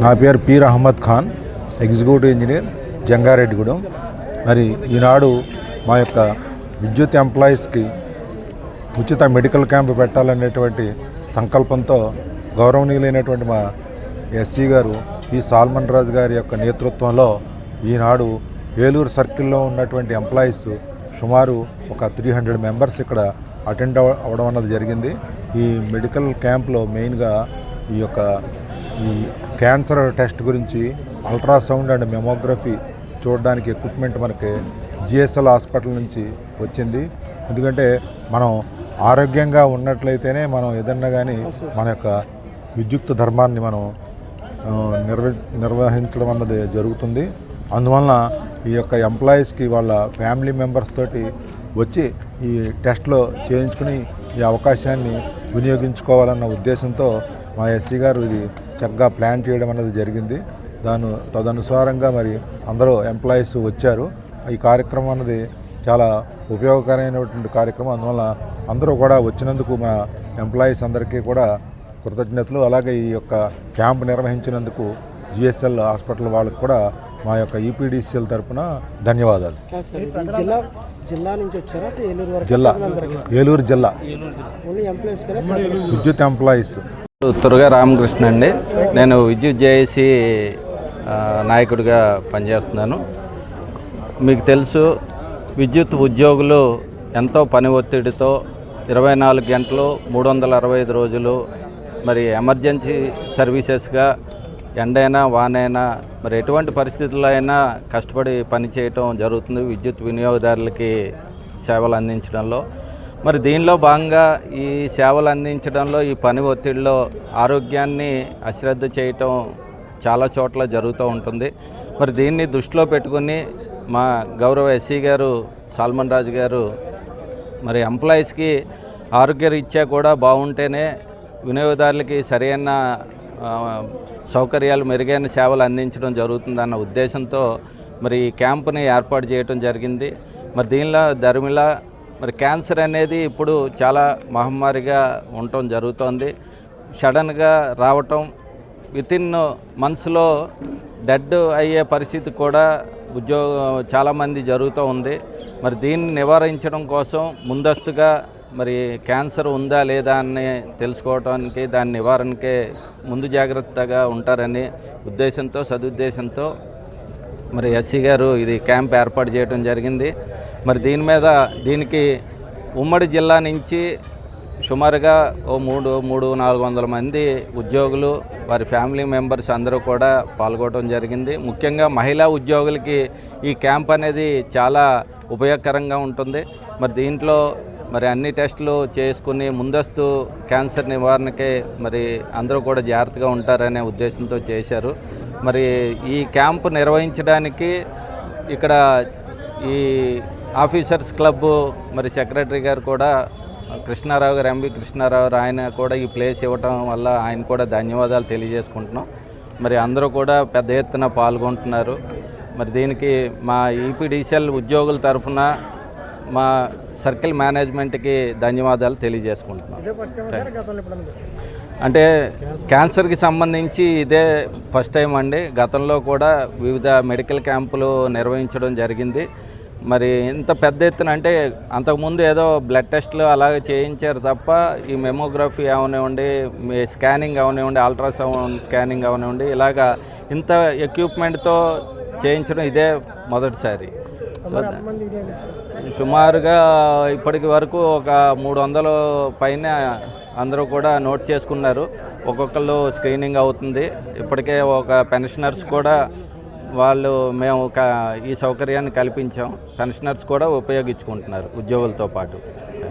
నా పేరు Peer Ahmed Khan, executive engineer, Jangareddygudem. మరి ఈనాడు మా యొక్క విద్యుత్ ఎంప్లాయీస్కి ఉచిత మెడికల్ క్యాంపు పెట్టాలనేటువంటి సంకల్పంతో గౌరవనీయులైనటువంటి మా ఎస్సీ గారు పి సాల్మన్ రాజు గారి యొక్క నేతృత్వంలో ఈనాడు ఏలూరు సర్కిల్లో ఉన్నటువంటి ఎంప్లాయీస్ సుమారు ఒక 300 మెంబర్స్ ఇక్కడ అటెండ్ అవ్వడం అన్నది జరిగింది. ఈ మెడికల్ క్యాంప్లో మెయిన్గా ఈ క్యాన్సర్ టెస్ట్ గురించి అల్ట్రాసౌండ్ అండ్ మెమోగ్రఫీ చూడడానికి ఎక్విప్మెంట్ మనకి జిఎస్ఎల్ హాస్పిటల్ నుంచి వచ్చింది. ఎందుకంటే మనం ఆరోగ్యంగా ఉన్నట్లయితేనే మనం ఏదన్నా కానీ మన యొక్క విద్యుత్ ధర్మాన్ని మనం నిర్వహించడం అన్నది జరుగుతుంది. అందువలన ఈ యొక్క ఎంప్లాయీస్కి వాళ్ళ ఫ్యామిలీ మెంబర్స్ తోటి వచ్చి ఈ టెస్ట్లో చేయించుకుని ఈ అవకాశాన్ని వినియోగించుకోవాలన్న ఉద్దేశంతో మా ఎస్సీ గారు ఇది చక్కగా ప్లాన్ చేయడం అన్నది జరిగింది. తదనుసారంగా మరి అందరూ ఎంప్లాయీస్ వచ్చారు. ఈ కార్యక్రమం అన్నది చాలా ఉపయోగకరమైనటువంటి కార్యక్రమం. అందువల్ల అందరూ కూడా వచ్చినందుకు మా ఎంప్లాయీస్ అందరికీ కూడా కృతజ్ఞతలు. అలాగే ఈ యొక్క క్యాంప్ నిర్వహించినందుకు జిఎస్ఎల్ హాస్పిటల్ వాళ్ళకి కూడా మా యొక్క ఈపీడీసీఎల్ తరఫున ధన్యవాదాలు. ఏలూరు జిల్లా విద్యుత్ ఎంప్లాయీస్. తురగా రామకృష్ణ అండి. నేను విద్యుత్ జేఏసీ నాయకుడిగా పనిచేస్తున్నాను. మీకు తెలుసు, విద్యుత్ ఉద్యోగులు ఎంతో పని ఒత్తిడితో 24 గంటలు 365 రోజులు మరి ఎమర్జెన్సీ సర్వీసెస్గా ఎండైనా వానైనా మరి ఎటువంటి పరిస్థితుల్లో అయినా కష్టపడి పనిచేయటం జరుగుతుంది విద్యుత్ వినియోగదారులకి సేవలు అందించడంలో. మరి దీనిలో భాగంగా ఈ సేవలు అందించడంలో ఈ పని ఒత్తిడిలో ఆరోగ్యాన్ని అశ్రద్ధ చేయటం చాలా చోట్ల జరుగుతూ ఉంటుంది. మరి దీన్ని దృష్టిలో పెట్టుకుని మా గౌరవ ఎస్సీ గారు సాల్మన్ రాజు గారు మరి ఎంప్లాయీస్కి ఆరోగ్యరీత్యా కూడా బాగుంటేనే వినియోగదారులకి సరైన సౌకర్యాలు, మెరుగైన సేవలు అందించడం జరుగుతుందన్న ఉద్దేశంతో మరి ఈ క్యాంపుని ఏర్పాటు చేయడం జరిగింది. మరి దీనిలో ధర్మిలా మరి క్యాన్సర్ అనేది ఇప్పుడు చాలా మహమ్మారిగా ఉండటం జరుగుతోంది. సడన్గా రావటం, వితిన్ మంత్స్లో డెడ్ అయ్యే పరిస్థితి కూడా చాలామంది జరుగుతూ ఉంది. మరి దీన్ని నివారించడం కోసం ముందస్తుగా మరి క్యాన్సర్ ఉందా లేదా అని తెలుసుకోవడానికి, దాని నివారణకే ముందు జాగ్రత్తగా ఉంటారని సదుద్దేశంతో మరి ఎస్సీ గారు ఇది క్యాంప్ ఏర్పాటు చేయడం జరిగింది. మరి దీనికి ఉమ్మడి జిల్లా నుంచి సుమారుగా 300-400 మంది ఉద్యోగులు, వారి ఫ్యామిలీ మెంబర్స్ అందరూ కూడా పాల్గొనడం జరిగింది. ముఖ్యంగా మహిళా ఉద్యోగులకి ఈ క్యాంప్ అనేది చాలా ఉపయోగకరంగా ఉంటుంది. మరి దీంట్లో మరి అన్ని టెస్టులు చేసుకుని ముందస్తు క్యాన్సర్ నివారణకే మరి అందరూ కూడా జాగ్రత్తగా ఉంటారనే ఉద్దేశంతో చేశారు. మరి ఈ క్యాంపు నిర్వహించడానికి ఇక్కడ ఈ ఆఫీసర్స్ క్లబ్ మరి సెక్రటరీ గారు కూడా కృష్ణారావు గారు, ఎంబీ కృష్ణారావు, ఆయన కూడా ఈ ప్లేస్ ఇవ్వటం వల్ల ఆయన కూడా ధన్యవాదాలు తెలియజేసుకుంటున్నాం. మరి అందరూ కూడా పెద్ద ఎత్తున పాల్గొంటున్నారు. మరి దీనికి మా ఈపీడీసీఎల్ ఉద్యోగుల తరఫున మా సర్కిల్ మేనేజ్మెంట్కి ధన్యవాదాలు తెలియజేసుకుంటున్నాం. అంటే క్యాన్సర్కి సంబంధించి ఇదే ఫస్ట్ టైం అండి. గతంలో కూడా వివిధ మెడికల్ క్యాంపులు నిర్వహించడం జరిగింది. మరి ఇంత పెద్ద ఎత్తున అంటే అంతకుముందు ఏదో బ్లడ్ టెస్ట్లు అలాగే చేయించారు తప్ప ఈ మెమోగ్రఫీ అవనివ్వండి, స్కానింగ్ అవనివ్వండి, అల్ట్రాసౌండ్ స్కానింగ్ అవనివ్వండి, ఇలాగా ఇంత ఎక్విప్మెంట్తో చేయించడం ఇదే మొదటిసారి. సో సుమారుగా ఇప్పటికి వరకు ఒక 300 పైన అందరూ కూడా నోట్ చేసుకున్నారు. ఒక్కొక్కళ్ళు స్క్రీనింగ్ అవుతుంది. ఇప్పటికే ఒక పెన్షనర్స్ కూడా మేము ఈ సౌకర్యాన్ని కల్పించాం. పెన్షనర్స్ కూడా ఉపయోగించుకుంటున్నారు ఉద్యోగులతో పాటు.